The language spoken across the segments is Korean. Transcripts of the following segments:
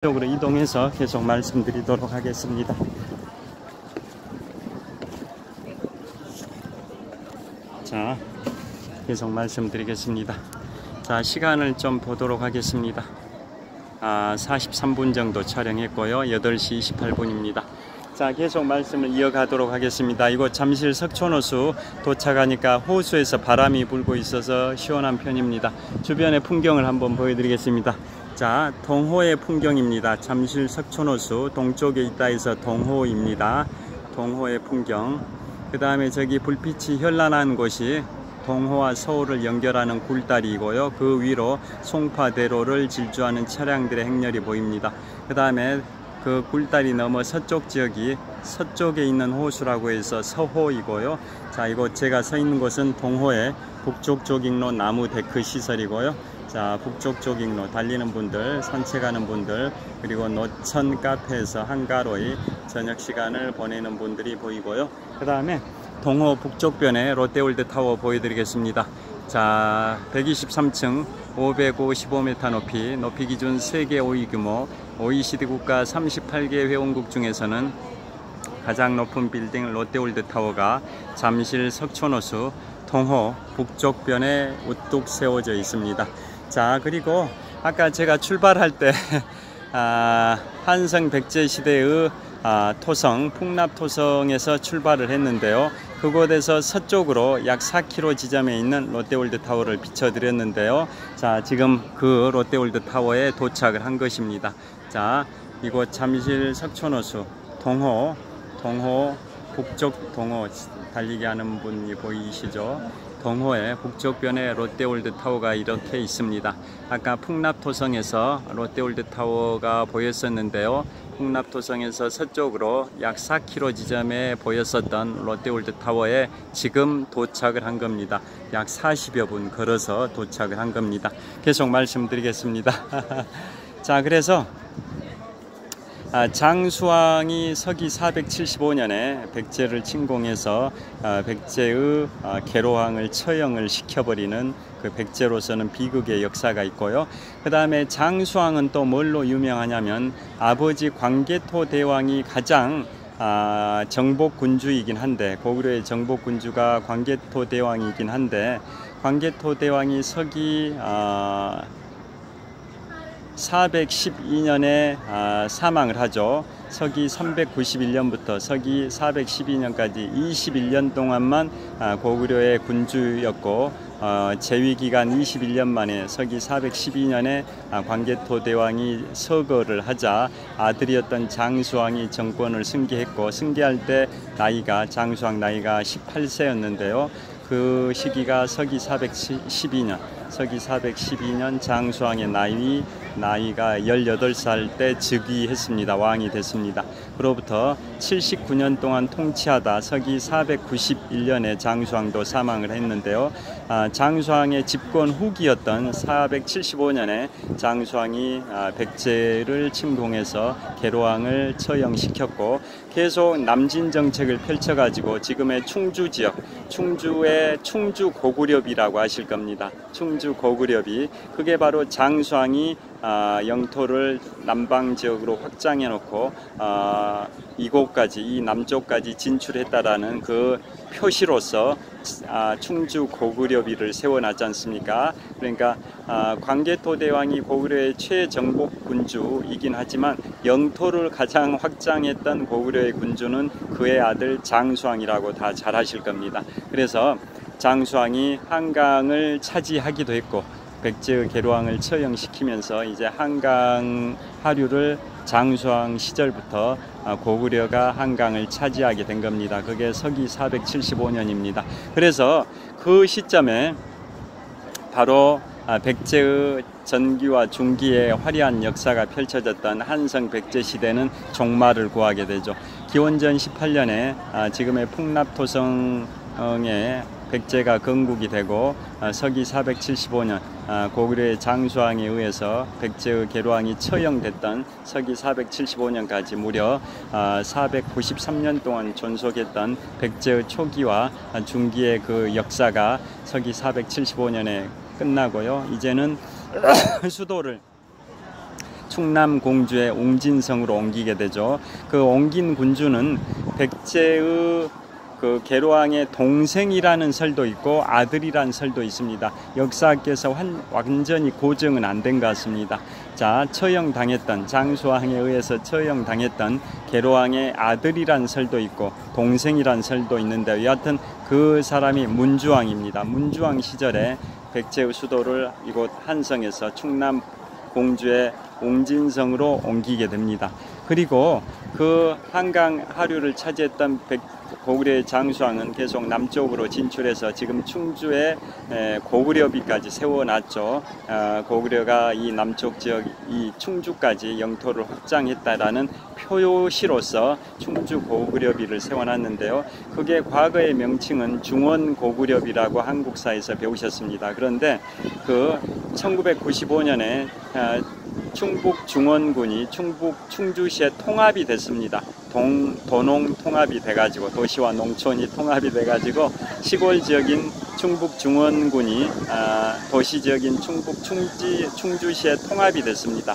쪽으로 이동해서 계속 말씀드리도록 하겠습니다. 자, 계속 말씀드리겠습니다. 자, 시간을 좀 보도록 하겠습니다. 43분 정도 촬영했고요. 8시 28분입니다. 자, 계속 말씀을 이어가도록 하겠습니다. 이곳 잠실 석촌호수 도착하니까 호수에서 바람이 불고 있어서 시원한 편입니다. 주변의 풍경을 한번 보여드리겠습니다. 자, 동호의 풍경입니다. 잠실 석촌호수 동쪽에 있다 해서 동호입니다. 동호의 풍경. 그 다음에 저기 불빛이 현란한 곳이 동호와 서울을 연결하는 굴다리이고요. 그 위로 송파대로를 질주하는 차량들의 행렬이 보입니다. 그 다음에 그 굴다리 넘어 서쪽 지역이 서쪽에 있는 호수라고 해서 서호이고요. 자, 이곳 제가 서 있는 곳은 동호의 북쪽 조깅로 나무 데크 시설이고요. 자, 북쪽 조깅로 달리는 분들, 산책하는 분들, 그리고 노천 카페에서 한가로이 저녁 시간을 보내는 분들이 보이고요. 그 다음에 동호 북쪽변에 롯데월드타워 보여드리겠습니다. 자, 123층 555m 높이 기준 세계 5위 규모 OECD 국가 38개 회원국 중에서는 가장 높은 빌딩 롯데월드타워가 잠실 석촌호수 동호 북쪽변에 우뚝 세워져 있습니다. 자, 그리고 아까 제가 출발할 때 한성 백제 시대의 토성, 풍납토성에서 출발을 했는데요. 그곳에서 서쪽으로 약 4km 지점에 있는 롯데월드타워를 비춰드렸는데요. 자, 지금 그 롯데월드타워에 도착을 한 것입니다. 자, 이곳 잠실 석촌호수 동호 북쪽 동호 달리기 하는 분이 보이시죠? 동호의 북쪽변에 롯데월드타워가 이렇게 있습니다. 아까 풍납토성에서 롯데월드타워가 보였었는데요. 풍납토성에서 서쪽으로 약 4km 지점에 보였었던 롯데월드타워에 지금 도착을 한 겁니다. 약 40여 분 걸어서 도착을 한 겁니다. 계속 말씀드리겠습니다. 자, 그래서 장수왕이 서기 475년에 백제를 침공해서 백제의 계로왕을 처형을 시켜버리는 그 백제로서는 비극의 역사가 있고요. 그 다음에 장수왕은 또 뭘로 유명하냐면 아버지 광개토 대왕이 가장 정복군주이긴 한데, 고구려의 정복군주가 광개토 대왕이긴 한데, 광개토 대왕이 서기 412년에 사망을 하죠. 서기 391년부터 서기 412년까지 21년 동안만 고구려의 군주였고, 재위기간 21년 만에 서기 412년에 광개토 대왕이 서거를 하자 아들이었던 장수왕이 정권을 승계했고, 승계할 때 장수왕 나이가 18세였는데요. 그 시기가 서기 412년 장수왕의 나이가 18살 때 즉위했습니다. 왕이 됐습니다. 그로부터 79년 동안 통치하다 서기 491년에 장수왕도 사망을 했는데요. 장수왕의 집권 후기였던 475년에 장수왕이 백제를 침공해서 계로왕을 처형시켰고, 계속 남진 정책을 펼쳐가지고 지금의 충주 지역, 충주의 충주 고구려비라고 하실 겁니다. 충주 고구려비, 그게 바로 장수왕이 영토를 남방 지역으로 확장해 놓고 이곳까지, 이 남쪽까지 진출했다라는 그 표시로서 충주 고구려비를 세워놨지 않습니까? 그러니까 광개토 대왕이 고구려의 최정복 군주이긴 하지만 영토를 가장 확장했던 고구려의 군주는 그의 아들 장수왕이라고 다 잘 아실 겁니다. 그래서 장수왕이 한강을 차지하기도 했고, 백제의 계로왕을 처형시키면서 이제 한강 하류를 장수왕 시절부터 고구려가 한강을 차지하게 된 겁니다. 그게 서기 475년입니다. 그래서 그 시점에 바로 백제의 전기와 중기의 화려한 역사가 펼쳐졌던 한성 백제 시대는 종말을 구하게 되죠. 기원전 18년에 지금의 풍납토성에 백제가 건국이 되고, 서기 475년 고구려의 장수왕에 의해서 백제의 계로왕이 처형됐던 서기 475년까지 무려 493년 동안 존속했던 백제의 초기와 중기의 그 역사가 서기 475년에 끝나고요. 이제는 수도를 충남 공주의 옹진성으로 옮기게 되죠. 그 옮긴 군주는 백제의 그 계로왕의 동생이라는 설도 있고 아들이라는 설도 있습니다. 역사학계에서 완전히 고증은 안 된 것 같습니다. 자, 처형당했던 장수왕에 의해서 처형당했던 계로왕의 아들이란 설도 있고 동생이란 설도 있는데 여하튼 그 사람이 문주왕입니다. 문주왕 시절에 백제의 수도를 이곳 한성에서 충남 공주의 옹진성으로 옮기게 됩니다. 그리고 그 한강 하류를 차지했던 고구려의 장수왕은 계속 남쪽으로 진출해서 지금 충주에 고구려비까지 세워놨죠. 고구려가 이 남쪽 지역 이 충주까지 영토를 확장했다라는 표시로서 충주 고구려비를 세워놨는데요. 그게 과거의 명칭은 중원고구려비라고 한국사에서 배우셨습니다. 그런데 그 1995년에 충북 중원군이 충주시에 통합이 됐습니다. 도농 통합이 돼가지고 도시와 농촌이 통합이 돼가지고 시골 지역인 충북 중원군이 도시 지역인 충북 충주시에 통합이 됐습니다.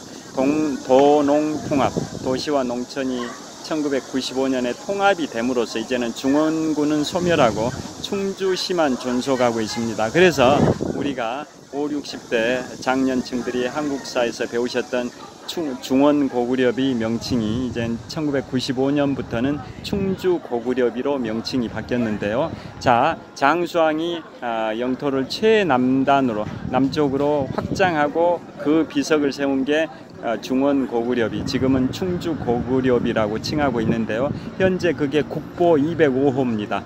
도농 통합, 도시와 농촌이 1995년에 통합이 됨으로써 이제는 중원군은 소멸하고 충주시만 존속하고 있습니다. 그래서 우리가 50, 60대 장년층들이 한국사에서 배우셨던 중원고구려비 명칭이 이제 1995년부터는 충주고구려비로 명칭이 바뀌었는데요. 자, 장수왕이 영토를 최남단으로 남쪽으로 확장하고 그 비석을 세운 게 중원고구려비, 지금은 충주고구려비라고 칭하고 있는데요. 현재 그게 국보 205호입니다.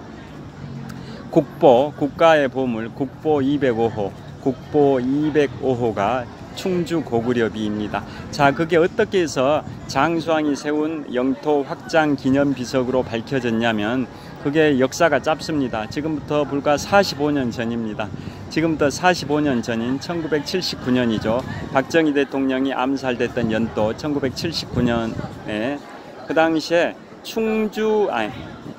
국가의 보물, 국보 205호, 국보 205호가 충주고구려비입니다. 자, 그게 어떻게 해서 장수왕이 세운 영토 확장 기념 비석으로 밝혀졌냐면 그게 역사가 짧습니다. 지금부터 불과 45년 전입니다. 지금부터 45년 전인 1979년이죠. 박정희 대통령이 암살됐던 연도 1979년에 그 당시에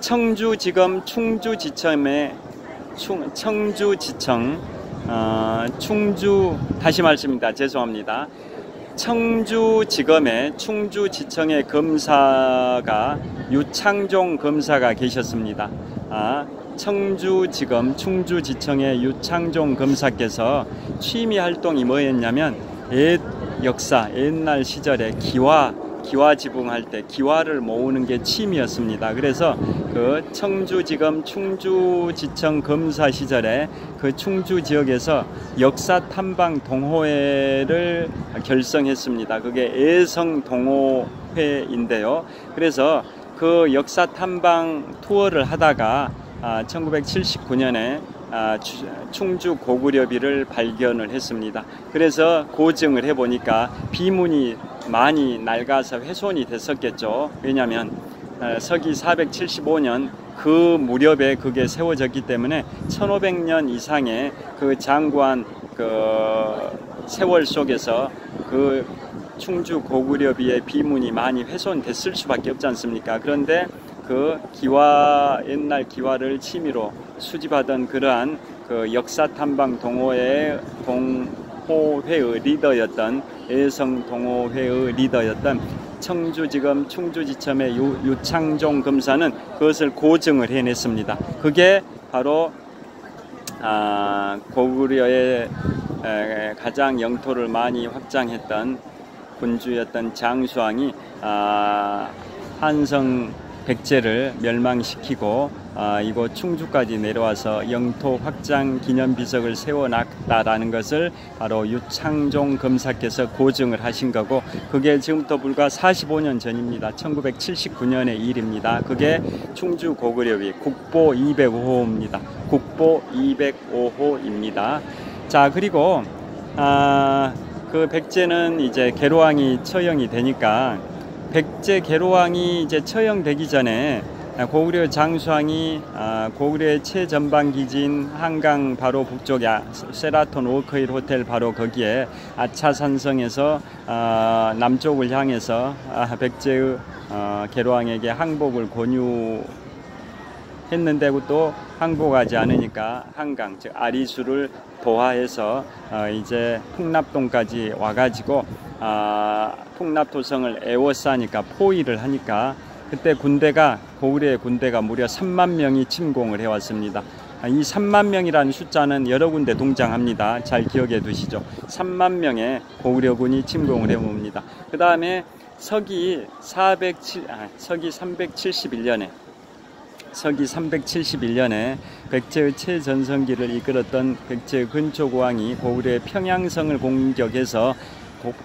청주지검 충주지청의 다시 말씀입니다. 죄송합니다. 청주지검의 충주지청의 검사가 유창종 검사가 계셨습니다. 청주지검 충주지청의 유창종 검사께서 취미 활동이 뭐였냐면 옛날 시절에 기와 지붕할 때 기와를 모으는 게 취미였습니다. 그래서 그 청주지검 충주지청 검사 시절에 그 충주 지역에서 역사 탐방 동호회를 결성했습니다. 그게 애성 동호회인데요. 그래서 그 역사 탐방 투어를 하다가 1979년에 충주 고구려비를 발견을 했습니다. 그래서 고증을 해보니까 비문이 많이 낡아서 훼손이 됐었겠죠. 왜냐하면 서기 475년 그 무렵에 그게 세워졌기 때문에 1500년 이상의 그 장구한 그 세월 속에서 그 충주 고구려비의 비문이 많이 훼손됐을 수밖에 없지 않습니까? 그런데 그 옛날 기와를 취미로 수집하던 그러한 그 역사 탐방 동호회의 리더였던 애성 동호회의 리더였던 청주지검 충주지청의 유창종 검사는 그것을 고증을 해냈습니다. 그게 바로 고구려의 가장 영토를 많이 확장했던 군주였던 장수왕이 한성 백제를 멸망시키고 이곳 충주까지 내려와서 영토 확장 기념 비석을 세워놨다라는 것을 바로 유창종 검사께서 고증을 하신 거고, 그게 지금부터 불과 45년 전입니다. 1979년의 일입니다. 그게 충주 고구려비 국보 205호입니다. 국보 205호입니다. 자, 그리고 그 백제는 이제 계로왕이 처형이 되니까 백제 계로왕이 이제 처형되기 전에 고구려 장수왕이 고구려의 최전방 기지인 한강 바로 북쪽 세라톤 워크힐 호텔 바로 거기에 아차산성에서 남쪽을 향해서 백제의 계로왕에게 항복을 권유했는데 또 항복하지 않으니까 한강 즉 아리수를 도하해서 이제 풍납동까지 와가지고 풍납토성을 에워싸니까 포위를 하니까 그때 군대가 고구려의 군대가 무려 3만 명이 침공을 해왔습니다. 이 3만 명이라는 숫자는 여러 군데 동장합니다. 잘 기억해 두시죠. 3만 명의 고구려군이 침공을 해옵니다. 그 다음에 서기 371년에 백제의 최전성기를 이끌었던 백제의 근초고왕이 고구려의 평양성을 공격해서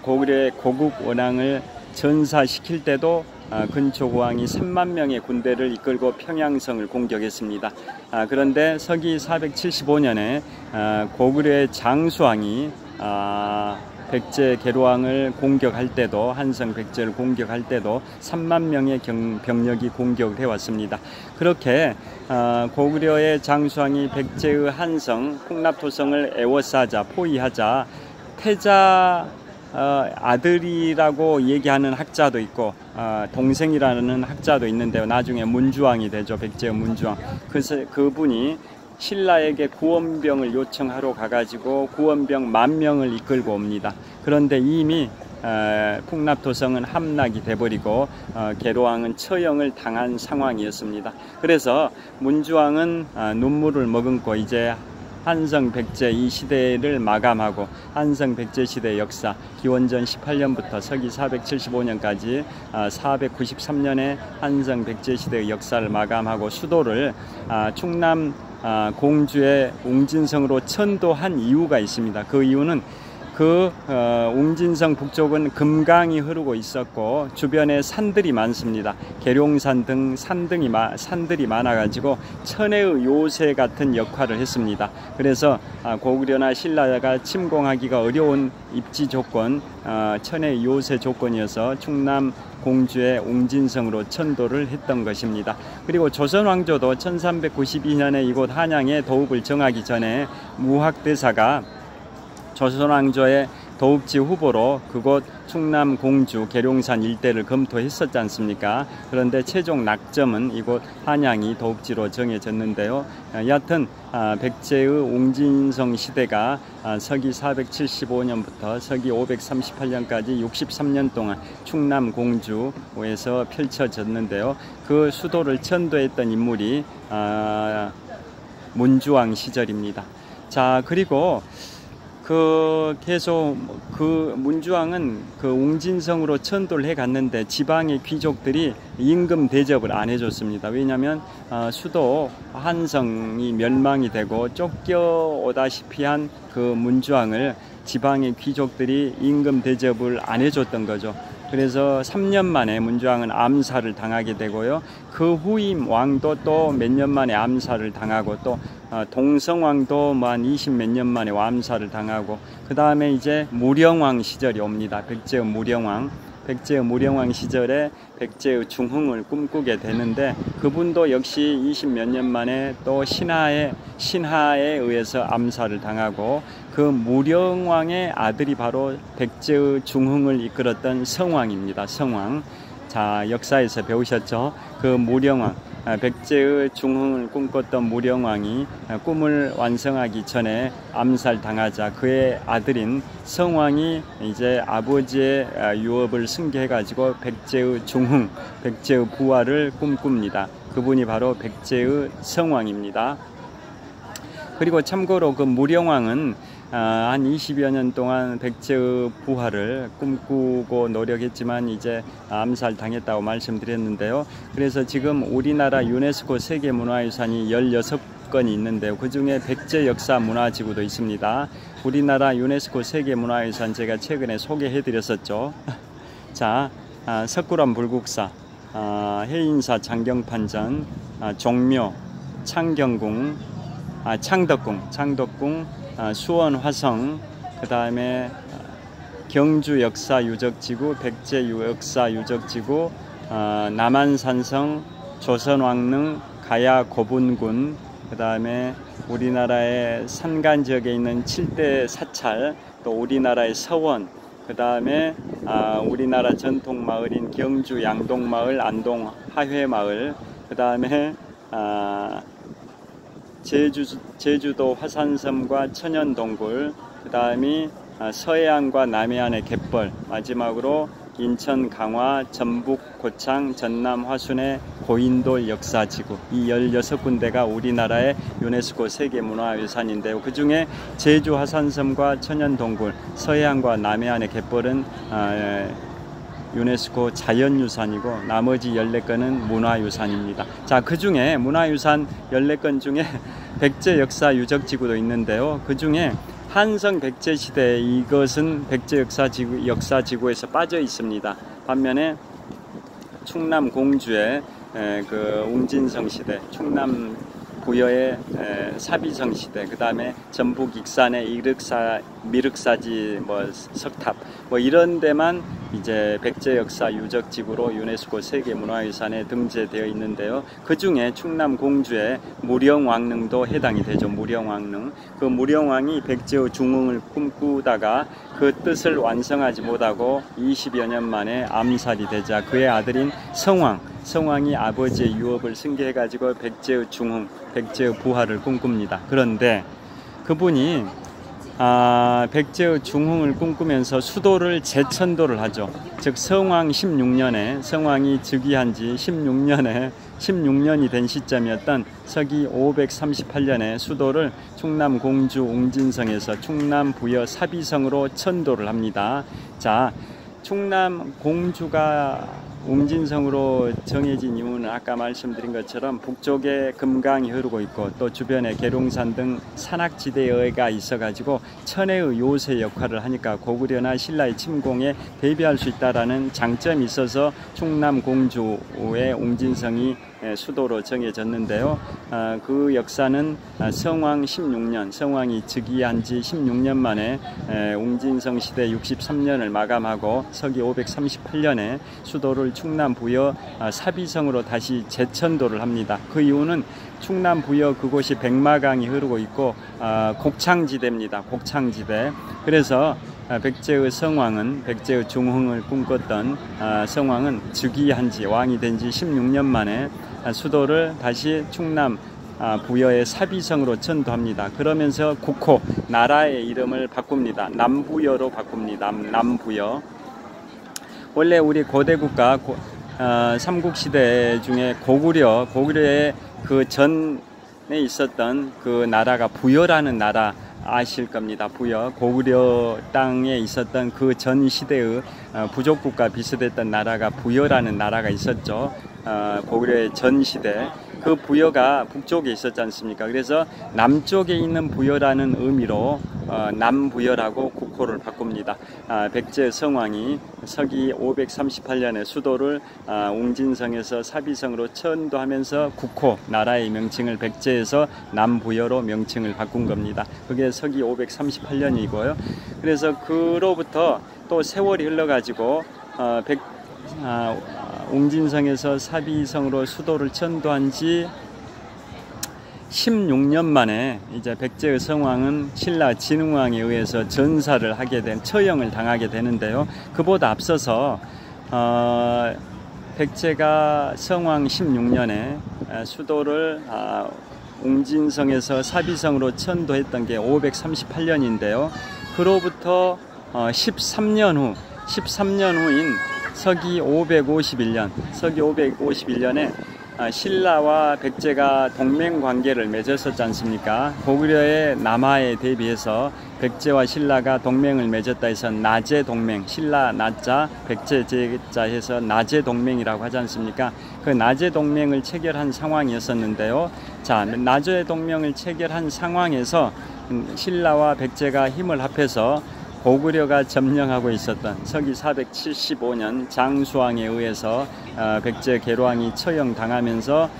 고구려의 고국 원앙을 전사시킬 때도 근초고왕이 3만 명의 군대를 이끌고 평양성을 공격했습니다. 그런데 서기 475년에 고구려의 장수왕이 백제 계로왕을 공격할 때도 한성 백제를 공격할 때도 3만 명의 병력이 공격을 해왔습니다. 그렇게 고구려의 장수왕이 백제의 한성 풍납토성을 에워싸자 포위하자 태자 아들이라고 얘기하는 학자도 있고 동생이라는 학자도 있는데요. 나중에 문주왕이 되죠. 백제의 문주왕. 그래서 그분이 신라에게 구원병을 요청하러 가가지고 구원병 10,000명을 이끌고 옵니다. 그런데 이미 풍납토성은 함락이 돼버리고 계로왕은 처형을 당한 상황이었습니다. 그래서 문주왕은 눈물을 머금고 이제 한성 백제 이 시대를 마감하고 한성 백제 시대 역사 기원전 18년부터 서기 475년까지 493년에 한성 백제 시대의 역사를 마감하고 수도를 충남 공주의 웅진성으로 천도한 이유가 있습니다. 그 이유는 웅진성 북쪽은 금강이 흐르고 있었고 주변에 산들이 많습니다. 계룡산 등 산들이 많아가지고 천혜의 요새 같은 역할을 했습니다. 그래서 고구려나 신라가 침공하기가 어려운 입지 조건, 천혜의 요새 조건이어서 충남 공주의 웅진성으로 천도를 했던 것입니다. 그리고 조선 왕조도 1392년에 이곳 한양에 도읍을 정하기 전에 무학대사가 조선 왕조의 도읍지 후보로 그곳 충남 공주 계룡산 일대를 검토했었지 않습니까? 그런데 최종 낙점은 이곳 한양이 도읍지로 정해졌는데요. 여하튼 백제의 웅진성 시대가 서기 475년부터 서기 538년까지 63년 동안 충남 공주에서 펼쳐졌는데요. 그 수도를 천도했던 인물이 문주왕 시절입니다. 자, 그리고 계속 문주왕은 웅진성으로 천도를 해 갔는데 지방의 귀족들이 임금 대접을 안 해줬습니다. 왜냐하면 수도 한성이 멸망이 되고 쫓겨오다시피 한 그 문주왕을 지방의 귀족들이 임금 대접을 안 해줬던 거죠. 그래서 3년 만에 문주왕은 암살을 당하게 되고요. 그 후임 왕도 또 몇 년 만에 암살을 당하고 또 동성왕도 한 20몇 년 만에 암살을 당하고 그 다음에 이제 무령왕 시절이 옵니다. 백제의 무령왕 시절에 백제의 중흥을 꿈꾸게 되는데 그분도 역시 20몇 년 만에 또 신하에 의해서 암살을 당하고 그 무령왕의 아들이 바로 백제의 중흥을 이끌었던 성왕입니다. 성왕. 자, 역사에서 배우셨죠? 그 무령왕, 백제의 중흥을 꿈꿨던 무령왕이 꿈을 완성하기 전에 암살당하자 그의 아들인 성왕이 이제 아버지의 유업을 승계해가지고 백제의 중흥, 백제의 부활을 꿈꿉니다. 그분이 바로 백제의 성왕입니다. 그리고 참고로 그 무령왕은 한 20여 년 동안 백제의 부활을 꿈꾸고 노력했지만 이제 암살당했다고 말씀드렸는데요. 그래서 지금 우리나라 유네스코 세계문화유산이 16건이 있는데요. 그 중에 백제 역사 문화지구도 있습니다. 우리나라 유네스코 세계문화유산 제가 최근에 소개해드렸었죠. 자, 석굴암 불국사, 해인사 장경판전, 종묘, 창덕궁, 수원 화성, 그 다음에 경주 역사 유적지구, 백제 역사 유적지구, 남한산성, 조선왕릉, 가야 고분군, 그 다음에 우리나라의 산간 지역에 있는 7대 사찰, 또 우리나라의 서원, 그 다음에 우리나라 전통마을인 경주 양동마을, 안동 하회마을, 그 다음에 제주도 화산섬과 천연동굴, 그 다음이 서해안과 남해안의 갯벌, 마지막으로 인천 강화, 전북 고창, 전남 화순의 고인돌 역사지구, 이 16군데가 우리나라의 유네스코 세계문화유산인데요. 그 중에 제주 화산섬과 천연동굴, 서해안과 남해안의 갯벌은 유네스코 자연유산이고 나머지 14건은 문화유산입니다. 자, 그 중에 문화유산 14건 중에 백제 역사 유적지구도 있는데요. 그 중에 한성 백제시대, 이것은 백제 역사지구에서 빠져 있습니다. 반면에 충남 공주의 그 웅진성 시대, 충남 부여의 사비성 시대, 그 다음에 전북 익산의 미륵사지 석탑 이런 데만 이제 백제 역사 유적지구로 유네스코 세계문화유산에 등재되어 있는데요. 그 중에 충남 공주의 무령왕릉도 해당이 되죠. 무령왕릉. 그 무령왕이 백제의 중흥을 꿈꾸다가 그 뜻을 완성하지 못하고 20여 년 만에 암살이 되자 그의 아들인 성왕이 아버지의 유업을 승계해가지고 백제의 중흥, 백제의 부활을 꿈꿉니다. 그런데 그분이 백제의 중흥을 꿈꾸면서 수도를 재천도를 하죠. 즉 성왕 16년에 성왕이 즉위한 지 16년이 된 시점이었던 서기 538년에 수도를 충남 공주 웅진성에서 충남 부여 사비성으로 천도를 합니다. 자, 충남 공주가 웅진성으로 정해진 이유는 아까 말씀드린 것처럼 북쪽에 금강이 흐르고 있고 또 주변에 계룡산 등 산악지대가 있어가지고 천혜의 요새 역할을 하니까 고구려나 신라의 침공에 대비할 수 있다라는 장점이 있어서 충남 공주의 웅진성이 수도로 정해졌는데요. 그 역사는 성왕 16년, 성왕이 즉위한 지 16년 만에 웅진성 시대 63년을 마감하고 서기 538년에 수도를 충남 부여 사비성으로 다시 재천도를 합니다. 그 이유는 충남 부여 그곳이 백마강이 흐르고 있고 곡창지대입니다. 곡창지대. 그래서 백제의 성왕은, 백제의 중흥을 꿈꿨던 성왕은 즉위한 지, 왕이 된 지 16년 만에 수도를 다시 충남 부여의 사비성으로 천도합니다. 그러면서 국호, 나라의 이름을 바꿉니다. 남부여로 바꿉니다. 남부여. 원래 우리 고대 국가 삼국시대 중에 고구려의 그 전에 있었던 그 나라가 부여라는 나라 아실 겁니다. 부여, 고구려 땅에 있었던 그 전 시대의 부족국가 비슷했던 나라가 부여라는 나라가 있었죠. 고구려의 전 시대. 그 부여가 북쪽에 있었지 않습니까? 그래서 남쪽에 있는 부여라는 의미로 남부여라고 국호를 바꿉니다. 백제 성왕이 서기 538년에 수도를 웅진성에서 사비성으로 천도하면서 국호, 나라의 명칭을 백제에서 남부여로 명칭을 바꾼 겁니다. 그게 서기 538년이고요. 그래서 그로부터 또 세월이 흘러가지고 웅진성에서 사비성으로 수도를 천도한 지 16년 만에 이제 백제의 성왕은 신라 진흥왕에 의해서 전사를 하게 된, 처형을 당하게 되는데요. 그보다 앞서서 백제가 성왕 16년에 수도를 웅진성에서 사비성으로 천도했던 게 538년인데요. 그로부터 13년 후인 서기 551년에 신라와 백제가 동맹 관계를 맺었었지 않습니까? 고구려의 남하에 대비해서 백제와 신라가 동맹을 맺었다 해서 나제 동맹, 신라 나자, 백제 제자 해서 나제 동맹이라고 하지 않습니까? 그 나제 동맹을 체결한 상황이었었는데요. 자, 나제 동맹을 체결한 상황에서 신라와 백제가 힘을 합해서 고구려가 점령하고 있었던 서기 475년 장수왕에 의해서 백제 계로왕이 처형당하면서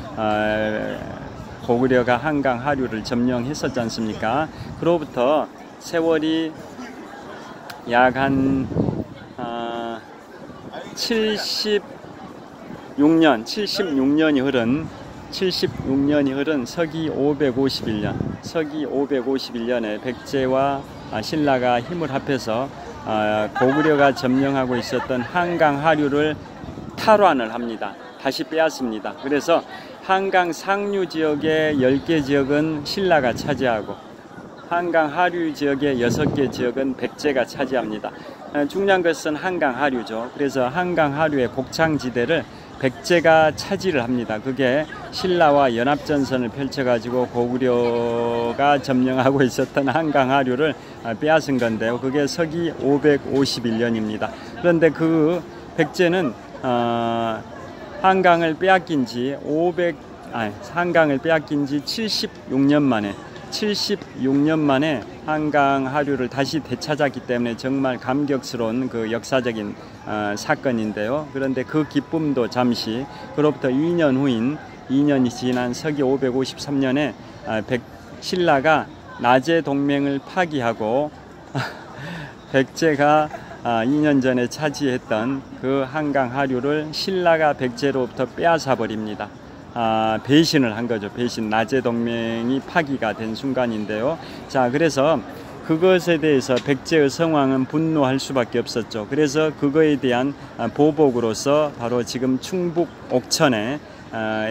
고구려가 한강 하류를 점령했었지 않습니까? 그로부터 세월이 약 한 76년이 흐른 서기 551년에 백제와 신라가 힘을 합해서 고구려가 점령하고 있었던 한강 하류를 탈환을 합니다. 다시 빼앗습니다. 그래서 한강 상류 지역의 10개 지역은 신라가 차지하고 한강 하류 지역의 6개 지역은 백제가 차지합니다. 중요한 것은 한강 하류죠. 그래서 한강 하류의 곡창지대를 백제가 차지를 합니다. 그게 신라와 연합전선을 펼쳐가지고 고구려가 점령하고 있었던 한강 하류를 빼앗은 건데요. 그게 서기 551년입니다. 그런데 그 백제는 한강을 빼앗긴 지 76년 만에 한강 하류를 다시 되찾았기 때문에 정말 감격스러운 그 역사적인 사건인데요. 그런데 그 기쁨도 잠시 그로부터 2년이 지난 서기 553년에 신라가 나제 동맹을 파기하고 백제가 2년 전에 차지했던 그 한강 하류를 신라가 백제로부터 빼앗아 버립니다. 배신을 한 거죠. 배신. 나제 동맹이 파기가 된 순간인데요. 자, 그래서 그것에 대해서 백제의 성왕은 분노할 수밖에 없었죠. 그래서 그거에 대한 보복으로서 바로 지금 충북 옥천에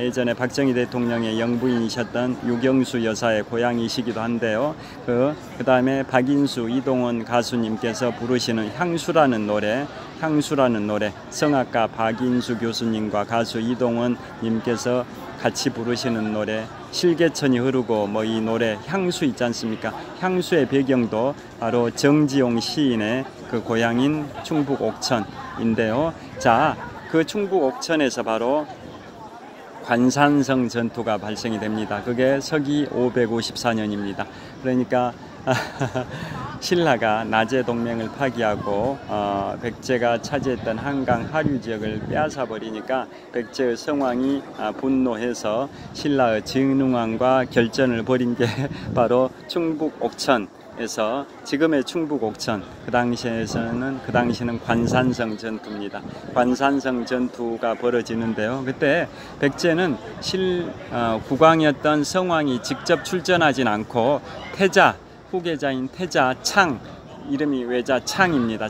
예전에 박정희 대통령의 영부인이셨던 유경수 여사의 고향이시기도 한데요. 그 다음에 박인수, 이동원 가수님께서 부르시는 향수라는 노래, 성악가 박인수 교수님과 가수 이동원 님께서 같이 부르시는 노래, 실개천이 흐르고 뭐 이 노래 향수 있지 않습니까? 향수의 배경도 바로 정지용 시인의 그 고향인 충북 옥천인데요. 자, 그 충북 옥천에서 바로 관산성 전투가 발생이 됩니다. 그게 서기 554년입니다. 그러니까 신라가 나제 동맹을 파기하고 백제가 차지했던 한강 하류 지역을 빼앗아 버리니까 백제의 성왕이 분노해서 신라의 진흥왕과 결전을 벌인 게 바로 충북 옥천에서 지금의 충북 옥천, 그 당시는 관산성 전투입니다. 관산성 전투가 벌어지는데요. 그때 백제는 국왕이었던 성왕이 직접 출전하진 않고 후계자인 태자 창, 이름이 외자 창입니다.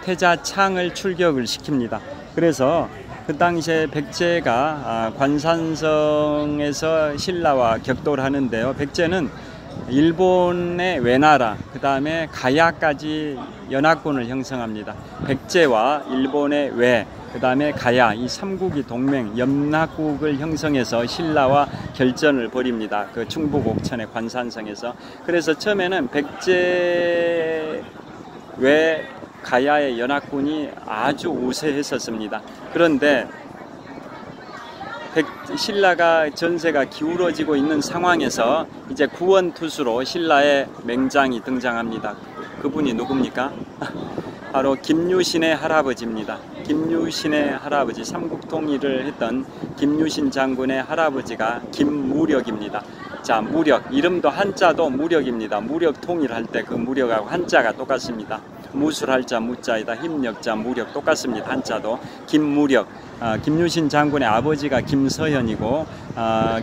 태자 창을 출격을 시킵니다. 그래서 그 당시에 백제가 관산성에서 신라와 격돌을 하는데요. 백제는 일본의 외나라, 그 다음에 가야까지 연합군을 형성합니다. 백제와 일본의 외, 그 다음에 가야, 이 3국이 동맹, 연합국을 형성해서 신라와 결전을 벌입니다. 그 충북 옥천의 관산성에서. 그래서 처음에는 백제 외 가야의 연합군이 아주 우세했었습니다. 그런데 신라가 전세가 기울어지고 있는 상황에서 이제 구원투수로 신라의 맹장이 등장합니다. 그분이 누굽니까? 바로 김유신의 할아버지입니다. 김유신의 할아버지, 삼국통일을 했던 김유신 장군의 할아버지가 김무력입니다. 자, 무력, 이름도 한자도 무력입니다. 무력 통일할 때 그 무력하고 한자가 똑같습니다. 무술할 자 무자이다, 힘력자 무력 똑같습니다. 한자도. 김무력, 김유신 장군의 아버지가 김서현이고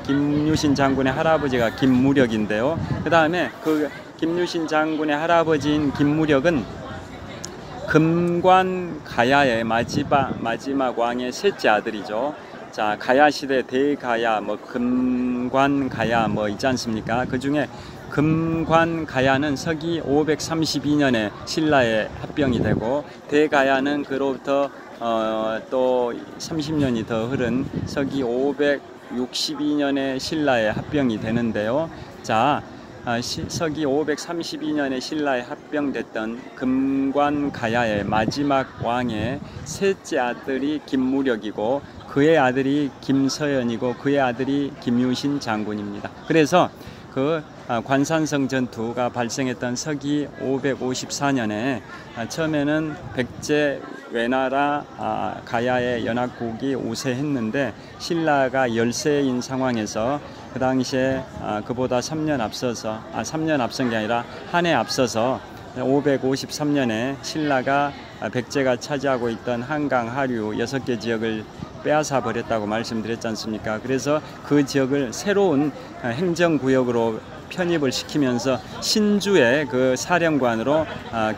김유신 장군의 할아버지가 김무력인데요. 그 다음에 그 김유신 장군의 할아버지인 김무력은 금관 가야의 마지막 왕의 셋째 아들이죠. 자, 가야 시대 대가야, 뭐 금관 가야 뭐 있지 않습니까? 그 중에 금관 가야는 서기 532년에 신라에 합병이 되고, 대가야는 그로부터 또 30년이 더 흐른 서기 562년에 신라에 합병이 되는데요. 자, 서기 532년에 신라에 합병됐던 금관 가야의 마지막 왕의 셋째 아들이 김무력이고, 그의 아들이 김서연이고, 그의 아들이 김유신 장군입니다. 그래서 그 관산성 전투가 발생했던 서기 554년에 처음에는 백제 외나라 가야의 연합국이 우세했는데, 신라가 열세인 상황에서 그 당시에 그보다 3년 앞선 게 아니라 한 해 앞서서 553년에 신라가 백제가 차지하고 있던 한강 하류 6개 지역을 빼앗아 버렸다고 말씀드렸지 않습니까? 그래서 그 지역을 새로운 행정구역으로 편입을 시키면서 신주의 그 사령관으로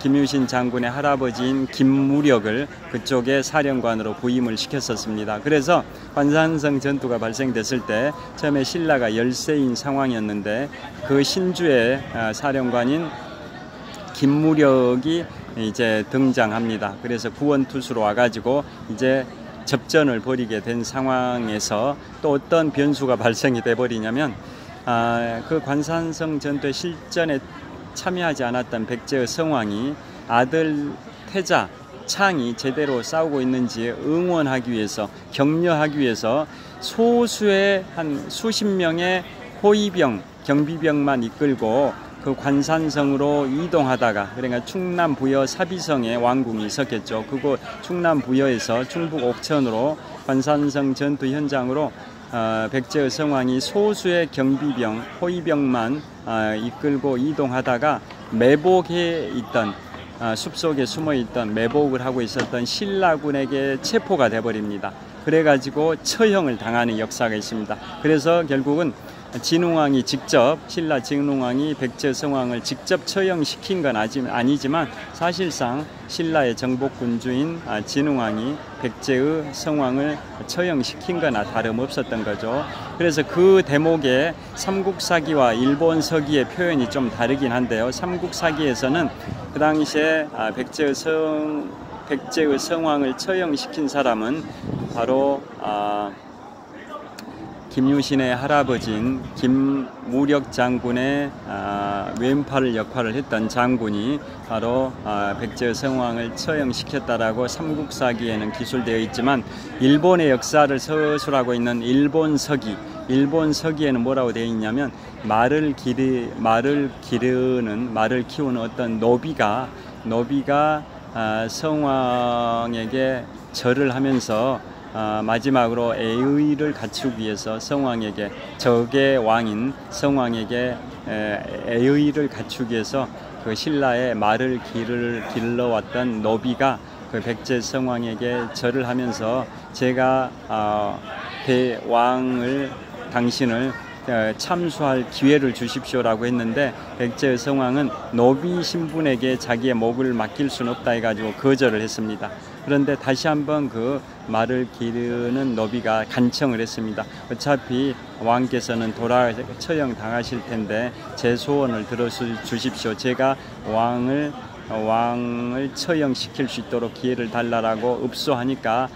김유신 장군의 할아버지인 김무력을 그쪽에 사령관으로 부임을 시켰었습니다. 그래서 관산성 전투가 발생됐을 때 처음에 신라가 열세인 상황이었는데 그 신주의 사령관인 김무력이 이제 등장합니다. 그래서 구원투수로 와가지고 이제 접전을 벌이게 된 상황에서 또 어떤 변수가 발생이 돼 버리냐면 그 관산성 전투 실전에 참여하지 않았던 백제의 성왕이 아들 태자 창이 제대로 싸우고 있는지 응원하기 위해서 격려하기 위해서 소수의 한 수십 명의 호위병 경비병만 이끌고 그 관산성으로 이동하다가 그러니까 충남 부여 사비성에 왕궁이 있었겠죠. 그곳 충남 부여에서 충북 옥천으로 관산성 전투 현장으로 백제의 성왕이 소수의 경비병, 호위병만 이끌고 이동하다가 매복해 있던 숲속에 숨어있던 매복을 하고 있었던 신라군에게 체포가 돼버립니다. 그래가지고 처형을 당하는 역사가 있습니다. 그래서 결국은 진흥왕이 직접 신라 진흥왕이 백제 성왕을 직접 처형시킨 건 아니지만 사실상 신라의 정복군주인 진흥왕이 백제의 성왕을 처형시킨 거나 다름없었던 거죠. 그래서 그 대목에 삼국사기와 일본서기의 표현이 좀 다르긴 한데요. 삼국사기에서는 그 당시에 백제의 성왕을 처형시킨 사람은 바로 김유신의 할아버지인 김무력 장군의 왼팔 역할을 했던 장군이 바로 백제의 성왕을 처형시켰다라고 삼국사기에는 기술되어 있지만 일본의 역사를 서술하고 있는 일본서기에는 뭐라고 되어 있냐면 말을 키우는 어떤 노비가 성왕에게 절을 하면서 마지막으로 애의를 갖추기 위해서 성왕에게 적의 왕인 성왕에게 애의를 갖추기 위해서 그 신라의 말을 길러왔던 노비가 그 백제 성왕에게 절을 하면서 제가 대왕을 당신을 참수할 기회를 주십시오라고 했는데 백제의 성왕은 노비 신분에게 자기의 목을 맡길 수는 없다 해가지고 거절을 했습니다. 그런데 다시 한번 그 말을 기르는 노비가 간청을 했습니다. 어차피 왕께서는 처형 당하실 텐데 제 소원을 들어주십시오. 제가 왕을 처형시킬 수 있도록 기회를 달라라고 읍소하니까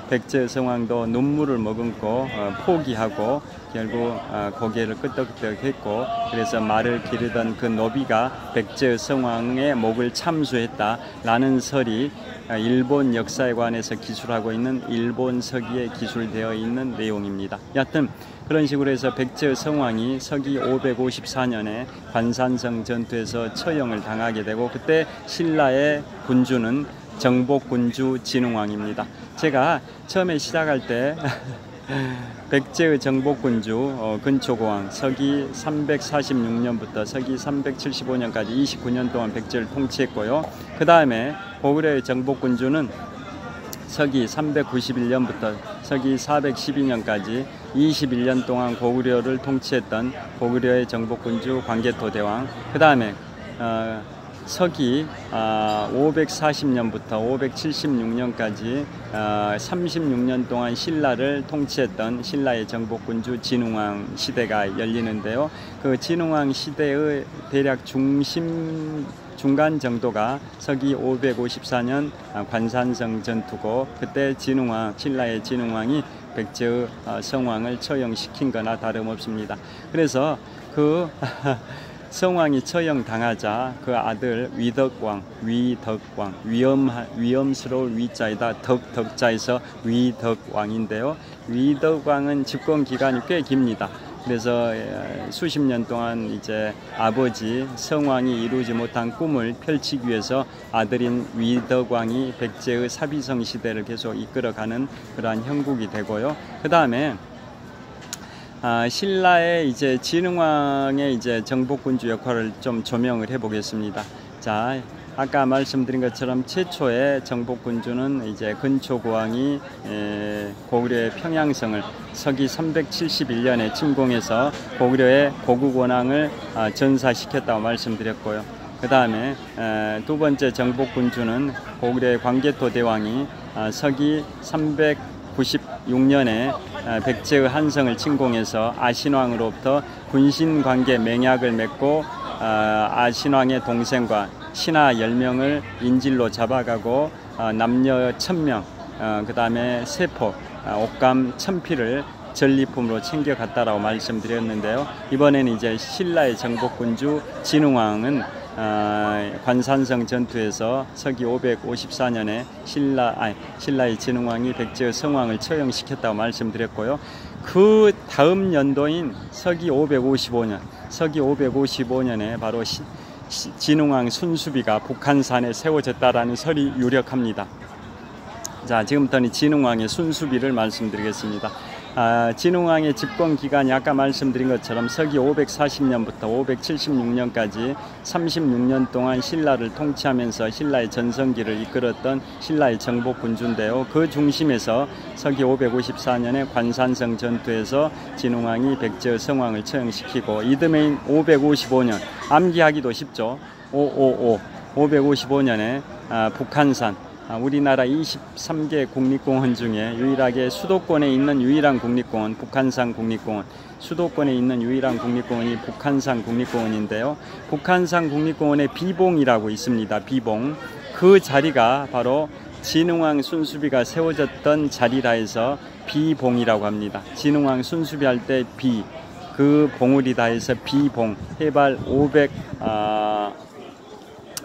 백제 성왕도 눈물을 머금고 포기하고 결국 고개를 끄덕끄덕했고 그래서 말을 기르던 그 노비가 백제 성왕의 목을 참수했다라는 설이 일본 역사에 관해서 기술하고 있는 일본 서기에 기술되어 있는 내용입니다. 여하튼 그런 식으로 해서 백제 성왕이 서기 554년에 관산성 전투에서 처형을 당하게 되고 그때 신라의 군주는 정복군주 진흥왕입니다. 제가 처음에 시작할 때 백제의 정복군주 근초고왕 서기 346년부터 서기 375년까지 29년 동안 백제를 통치했고요. 그 다음에 고구려의 정복군주는 서기 391년부터 서기 412년까지 21년 동안 고구려를 통치했던 고구려의 정복군주 광개토대왕. 그 다음에 서기 540년부터 576년까지 36년 동안 신라를 통치했던 신라의 정복군주 진흥왕 시대가 열리는데요. 그 진흥왕 시대의 대략 중간 정도가 서기 554년 관산성 전투고 그때 신라의 진흥왕이 백제의 성왕을 처형시킨 거나 다름없습니다. 그래서 그 성왕이 처형당하자 그 아들 위덕왕 위험스러울 위자에다 덕자에서 위덕왕인데요. 위덕왕은 집권 기간이 꽤 깁니다. 그래서 수십 년 동안 이제 아버지 성왕이 이루지 못한 꿈을 펼치기 위해서 아들인 위덕왕이 백제의 사비성 시대를 계속 이끌어가는 그러한 형국이 되고요. 그 다음에 신라의 이제 진흥왕의 이제 정복군주 역할을 좀 조명을 해보겠습니다. 자, 아까 말씀드린 것처럼 최초의 정복군주는 이제 근초고왕이 고구려의 평양성을 서기 371년에 침공해서 고구려의 고국 원앙을 전사시켰다고 말씀드렸고요. 그 다음에 두 번째 정복군주는 고구려의 광개토 대왕이 서기 396년에 백제의 한성을 침공해서 아신왕으로부터 군신관계 맹약을 맺고 아신왕의 동생과 신하 10명을 인질로 잡아가고 남녀 1000명, 그 다음에 세포, 옷감 1000피를 전리품으로 챙겨갔다라고 말씀드렸는데요. 이번에는 이제 신라의 정복군주 진흥왕은 관산성 전투에서 서기 554년에 신라의 진흥왕이 백제의 성왕을 처형시켰다고 말씀드렸고요. 그 다음 연도인 서기 555년에 바로 진흥왕 순수비가 북한산에 세워졌다라는 설이 유력합니다. 자, 지금부터는 진흥왕의 순수비를 말씀드리겠습니다. 진흥왕의 집권 기간이 아까 말씀드린 것처럼 서기 540년부터 576년까지 36년 동안 신라를 통치하면서 신라의 전성기를 이끌었던 신라의 정복군주인데요. 그 중심에서 서기 554년에 관산성 전투에서 진흥왕이 백제의 성왕을 처형시키고 이듬해인 555년, 암기하기도 쉽죠. 555년에 북한산, 우리나라 23개 국립공원 중에 유일하게 수도권에 있는 유일한 국립공원, 북한산 국립공원. 수도권에 있는 유일한 국립공원이 북한산 국립공원인데요. 북한산 국립공원에 비봉이라고 있습니다. 비봉. 그 자리가 바로 진흥왕 순수비가 세워졌던 자리라 해서 비봉이라고 합니다. 진흥왕 순수비할 때 비, 그 봉우리다 해서 비봉. 해발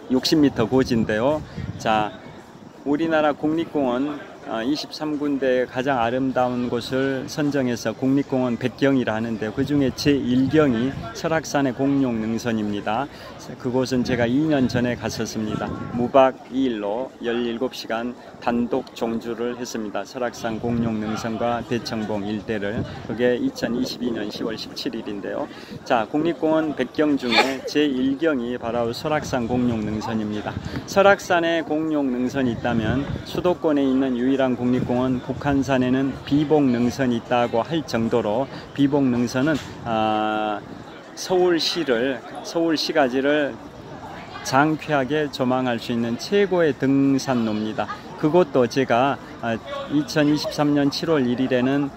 560m 고지인데요. 자, 우리나라 국립공원 23군데 가장 아름다운 곳을 선정해서 국립공원 100경이라 하는데 그 중에 제1경이 설악산의 공룡능선입니다. 그곳은 제가 2년 전에 갔었습니다. 무박 2일로 17시간 단독 종주를 했습니다. 설악산 공룡능선과 대청봉 일대를. 그게 2022년 10월 17일인데요. 자, 국립공원 100경 중에 제1경이 바로 설악산 공룡능선입니다. 설악산에 공룡능선이 있다면 수도권에 있는 유일한 국립공원 북한산에는 비봉능선이 있다고 할 정도로 비봉능선은 서울시가지를 장쾌하게 조망할 수 있는 최고의 등산로입니다. 그것도 제가 2023년 7월 1일에는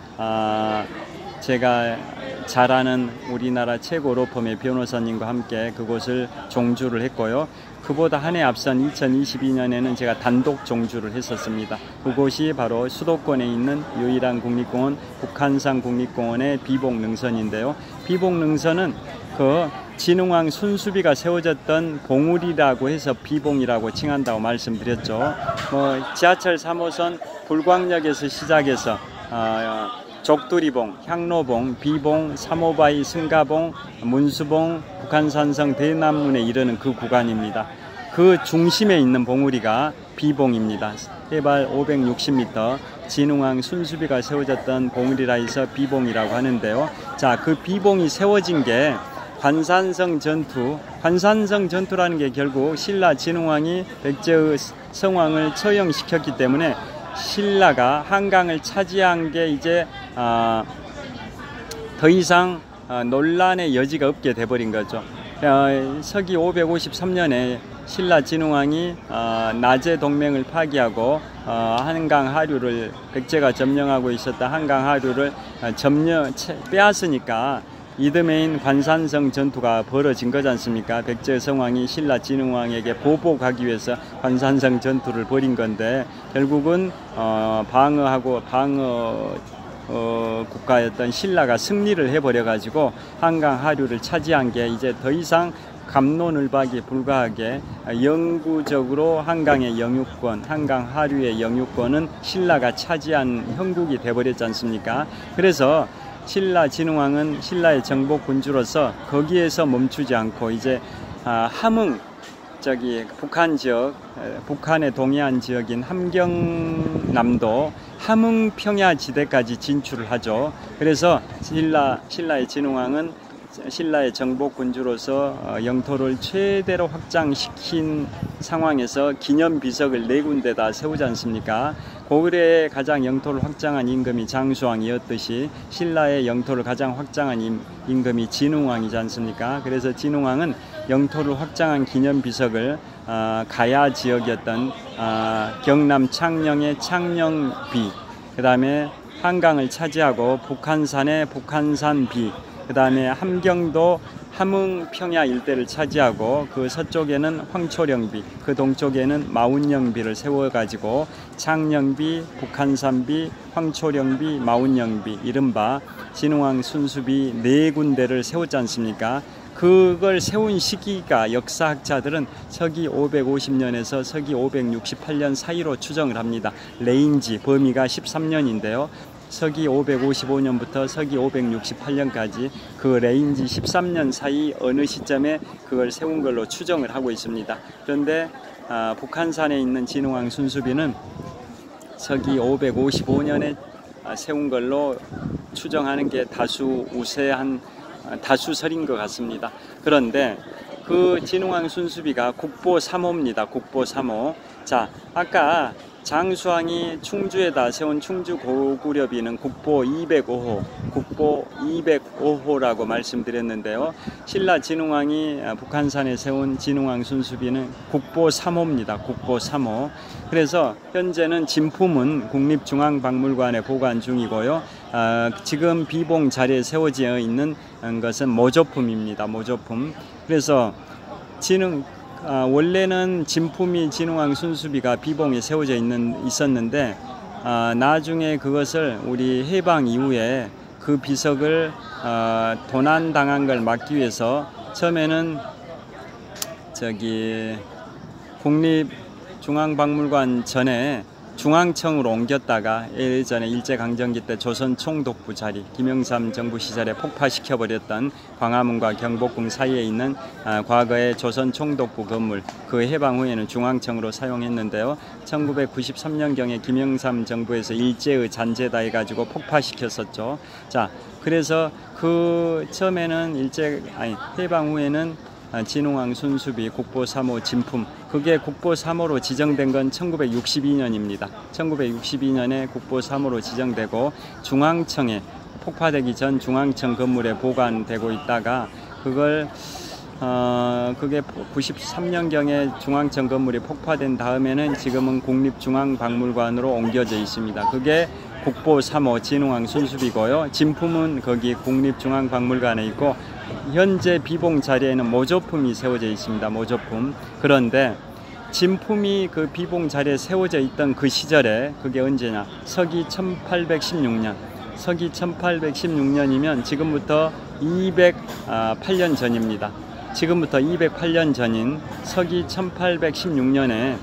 제가 잘 아는 우리나라 최고 로펌의 변호사님과 함께 그곳을 종주를 했고요. 그보다 한 해 앞선 2022년에는 제가 단독 종주를 했었습니다. 그곳이 바로 수도권에 있는 유일한 국립공원 북한산 국립공원의 비봉능선인데요. 비봉능선은 그 진흥왕 순수비가 세워졌던 봉우리라고 해서 비봉이라고 칭한다고 말씀드렸죠. 지하철 3호선 불광역에서 시작해서 족두리봉, 향로봉, 비봉, 3호바위, 승가봉, 문수봉, 북한산성 대남문에 이르는 그 구간입니다. 그 중심에 있는 봉우리가 비봉입니다. 해발 560m, 진흥왕 순수비가 세워졌던 봉우리라 해서 비봉이라고 하는데요. 자, 그 비봉이 세워진 게 관산성 전투라는 게 결국 신라 진흥왕이 백제의 성왕을 처형시켰기 때문에 신라가 한강을 차지한 게 이제 더 이상 논란의 여지가 없게 돼버린 거죠. 서기 553년에 신라 진흥왕이 나제 동맹을 파기하고 한강 하류를 백제가 점령하고 있었던 한강 하류를 빼앗으니까 이듬해인 관산성 전투가 벌어진 거지 않습니까? 백제 성왕이 신라 진흥왕에게 보복하기 위해서 관산성 전투를 벌인 건데 결국은 방어 국가였던 신라가 승리를 해버려 가지고 한강 하류를 차지한 게 이제 더 이상 갑론을박이 불가하게 영구적으로 한강의 영유권, 한강 하류의 영유권은 신라가 차지한 형국이 돼버렸지 않습니까? 그래서 신라 진흥왕은 신라의 정복군주로서 거기에서 멈추지 않고 이제 함흥, 북한 지역, 북한의 동해안 지역인 함경남도 함흥평야 지대까지 진출을 하죠. 그래서 신라의 진흥왕은 신라의 정복군주로서 영토를 최대로 확장시킨 상황에서 기념비석을 4군데다 세우지 않습니까? 고구려의 가장 영토를 확장한 임금이 장수왕이었듯이 신라의 영토를 가장 확장한 임금이 진흥왕이지 않습니까? 그래서 진흥왕은 영토를 확장한 기념비석을 가야 지역이었던 경남 창녕의 창녕비, 그 다음에 한강을 차지하고 북한산의 북한산비, 그 다음에 함경도 함흥평야 일대를 차지하고 그 서쪽에는 황초령비, 그 동쪽에는 마운령비를 세워가지고 창녕비, 북한산비, 황초령비, 마운령비, 이른바 진흥왕 순수비 4군데를 세웠지 않습니까? 그걸 세운 시기가 역사학자들은 서기 550년에서 서기 568년 사이로 추정을 합니다. 레인지 범위가 13년인데요. 서기 555년부터 서기 568년까지 그 레인지 13년 사이 어느 시점에 그걸 세운 걸로 추정을 하고 있습니다. 그런데 북한산에 있는 진흥왕 순수비는 서기 555년에 세운 걸로 추정하는 게 다수설인 것 같습니다. 그런데 그 진흥왕 순수비가 국보 3호입니다. 국보 3호. 자, 아까 장수왕이 충주에다 세운 충주 고구려비는 국보 205호, 국보 205호라고 말씀드렸는데요. 신라 진흥왕이 북한산에 세운 진흥왕 순수비는 국보 3호입니다. 국보 3호. 그래서 현재는 진품은 국립중앙박물관에 보관 중이고요. 지금 비봉 자리에 세워져 있는 것은 모조품입니다. 모조품. 그래서 원래는 진품이 진흥왕 순수비가 비봉에 세워져 있었는데 나중에 그것을 우리 해방 이후에 그 비석을 도난당한 걸 막기 위해서 처음에는 국립중앙박물관 전에 중앙청으로 옮겼다가 예전에 일제강점기 때 조선 총독부 자리, 김영삼 정부 시절에 폭파시켜버렸던 광화문과 경복궁 사이에 있는 과거의 조선 총독부 건물, 그 해방 후에는 중앙청으로 사용했는데요. 1993년경에 김영삼 정부에서 일제의 잔재다 해가지고 폭파시켰었죠. 자, 그래서 그 처음에는 해방 후에는 진흥왕 순수비 국보 3호 진품, 그게 국보 3호로 지정된 건 1962년입니다. 1962년에 국보 3호로 지정되고 중앙청에 폭파되기 전 중앙청 건물에 보관되고 있다가 그게 93년경에 중앙청 건물이 폭파된 다음에는 지금은 국립중앙박물관으로 옮겨져 있습니다. 그게 국보 3호 진흥왕 순수비고요. 진품은 거기 국립중앙박물관에 있고 현재 비봉 자리에는 모조품이 세워져 있습니다. 모조품. 그런데 진품이 그 비봉 자리에 세워져 있던 그 시절에, 그게 언제냐? 서기 1816년. 서기 1816년이면 지금부터 208년 전입니다. 지금부터 208년 전인 서기 1816년에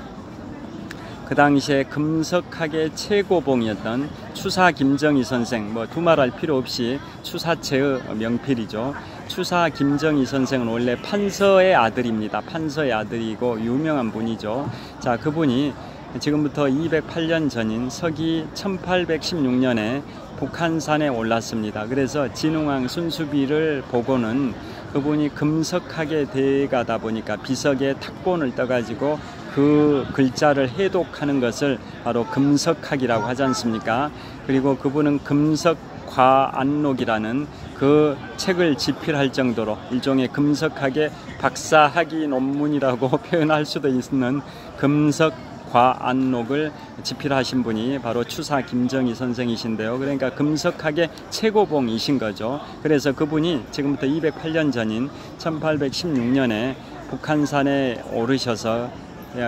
그 당시에 금석학의 최고봉이었던 추사 김정희 선생, 두말할 필요 없이 추사체의 명필이죠. 추사 김정희 선생은 원래 판서의 아들입니다. 판서의 아들이고 유명한 분이죠. 자, 그분이 지금부터 208년 전인 서기 1816년에 북한산에 올랐습니다. 그래서 진흥왕 순수비를 보고는 그분이 금석학의 대가다 보니까 비석에 탁본을 떠가지고 그 글자를 해독하는 것을 바로 금석학이라고 하지 않습니까? 그리고 그분은 금석과안록이라는 그 책을 집필할 정도로 일종의 금석학의 박사학위 논문이라고 표현할 수도 있는 금석과안록을 집필하신 분이 바로 추사 김정희 선생이신데요. 그러니까 금석학의 최고봉이신 거죠. 그래서 그분이 지금부터 208년 전인 1816년에 북한산에 오르셔서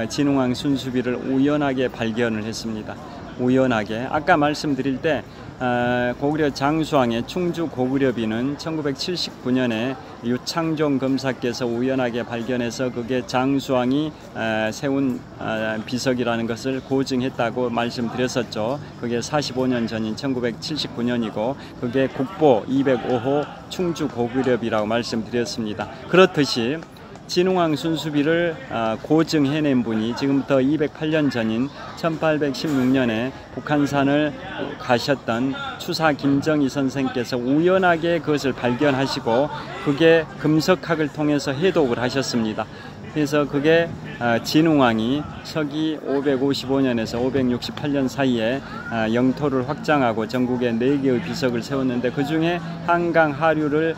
진흥왕 순수비를 우연하게 발견을 했습니다. 우연하게. 아까 말씀드릴 때 고구려 장수왕의 충주 고구려비는 1979년에 유창종 검사께서 우연하게 발견해서 그게 장수왕이 세운 비석이라는 것을 고증했다고 말씀드렸었죠. 그게 45년 전인 1979년이고 그게 국보 205호 충주 고구려비라고 말씀드렸습니다. 그렇듯이 진흥왕 순수비를 고증해낸 분이 지금부터 208년 전인 1816년에 북한산을 가셨던 추사 김정희 선생께서 우연하게 그것을 발견하시고 그게 금석학을 통해서 해독을 하셨습니다. 그래서 그게 진흥왕이 서기 555년에서 568년 사이에 영토를 확장하고 전국에 4개의 비석을 세웠는데 그 중에 한강 하류를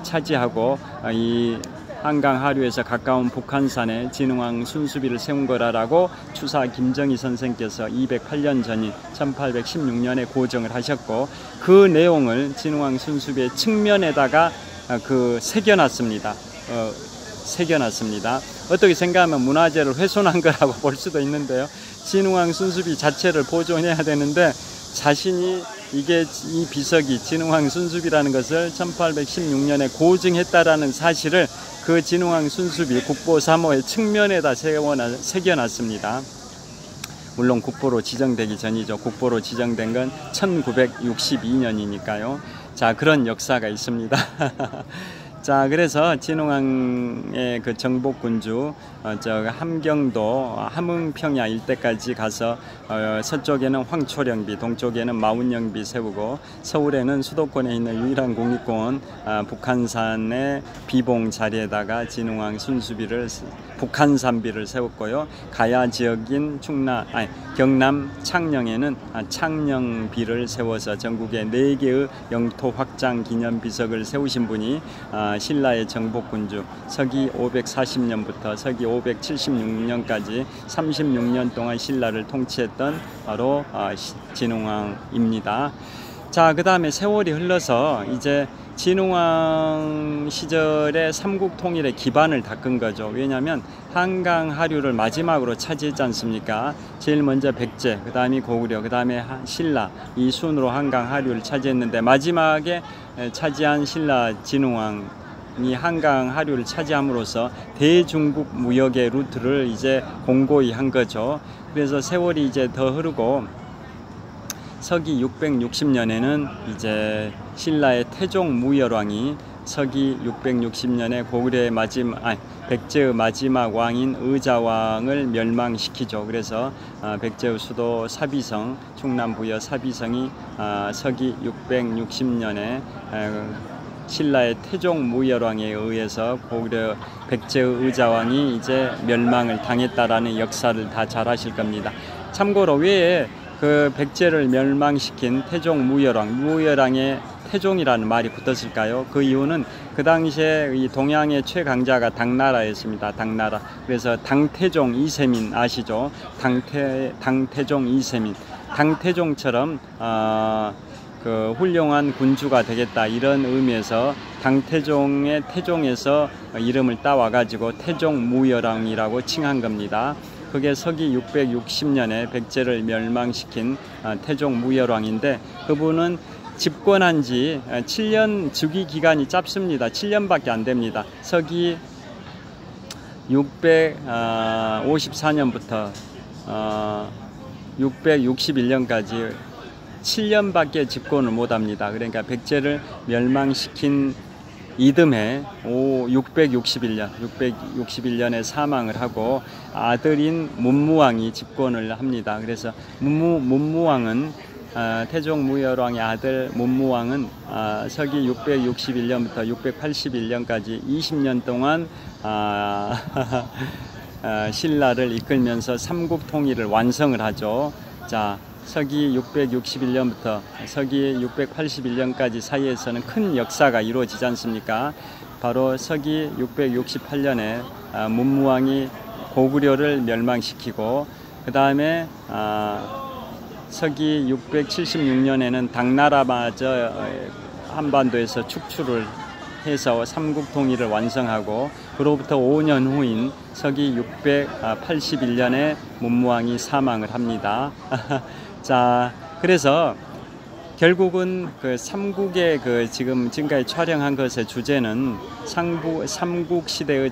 차지하고 이 한강 하류에서 가까운 북한산에 진흥왕 순수비를 세운 거라고 추사 김정희 선생께서 208년 전인 1816년에 고정을 하셨고 그 내용을 진흥왕 순수비의 측면에다가 새겨놨습니다. 어떻게 생각하면 문화재를 훼손한 거라고 볼 수도 있는데요. 진흥왕 순수비 자체를 보존해야 되는데 자신이 이 비석이 진흥왕 순수비라는 것을 1816년에 고증했다라는 사실을 그 진흥왕 순수비 국보 3호의 측면에다 새겨놨습니다. 물론 국보로 지정되기 전이죠. 국보로 지정된 건 1962년이니까요. 자, 그런 역사가 있습니다. 자, 그래서 진흥왕의 그 정복군주 함경도 함흥평야 일대까지 가서 서쪽에는 황초령비, 동쪽에는 마운령비 세우고 서울에는 수도권에 있는 유일한 국립공원 북한산의 비봉 자리에다가 진흥왕 순수비를 북한산비를 세웠고요. 가야 지역인 경남 창녕에는 창녕비를 세워서 전국에 4개의 영토 확장 기념 비석을 세우신 분이 신라의 정복군주 서기 540년부터 서기 576년까지 36년 동안 신라를 통치했던 바로 진흥왕입니다. 자, 그 다음에 세월이 흘러서 이제 진흥왕 시절에 삼국통일의 기반을 닦은 거죠. 왜냐하면 한강 하류를 마지막으로 차지했지 않습니까? 제일 먼저 백제, 그 다음이 고구려, 그 다음에 신라, 이 순으로 한강 하류를 차지했는데 마지막에 차지한 신라 진흥왕 이 한강 하류를 차지함으로써 대중국 무역의 루트를 이제 공고히 한 거죠. 그래서 세월이 이제 더 흐르고 서기 660년에는 이제 신라의 태종 무열왕이 서기 660년에 고구려의 백제의 마지막 왕인 의자왕을 멸망시키죠. 그래서 백제의 수도 사비성, 충남 부여 사비성이 서기 660년에 신라의 태종 무열왕에 의해서 고구려 백제의 의자왕이 이제 멸망을 당했다라는 역사를 다 잘 아실 겁니다. 참고로 왜 그 백제를 멸망시킨 태종 무열왕의 태종이라는 말이 붙었을까요? 그 이유는 그 당시에 이 동양의 최강자가 당나라였습니다. 당나라. 그래서 당태종 이세민 아시죠? 당태종 이세민. 당태종처럼 그 훌륭한 군주가 되겠다 이런 의미에서 당태종의 태종에서 이름을 따와 가지고 태종 무열왕이라고 칭한 겁니다. 그게 서기 660년에 백제를 멸망시킨 태종 무열왕인데 그분은 집권한 지 7년 즉위 기간이 짧습니다. 7년밖에 안 됩니다. 서기 654년부터 661년까지 7년밖에 집권을 못합니다. 그러니까 백제를 멸망시킨 이듬해 661년에 사망을 하고 아들인 문무왕이 집권을 합니다. 그래서 문무왕은 태종 무열왕의 아들 문무왕은 서기 661년부터 681년까지 20년 동안 신라를 이끌면서 삼국 통일을 완성을 하죠. 자, 서기 661년부터 서기 681년까지 사이에서는 큰 역사가 이루어지지 않습니까? 바로 서기 668년에 문무왕이 고구려를 멸망시키고 그 다음에 서기 676년에는 당나라마저 한반도에서 축출을 해서 삼국통일을 완성하고 그로부터 5년 후인 서기 681년에 문무왕이 사망을 합니다. 자, 그래서 결국은 그 삼국의 지금까지 촬영한 것의 주제는 삼국 시대의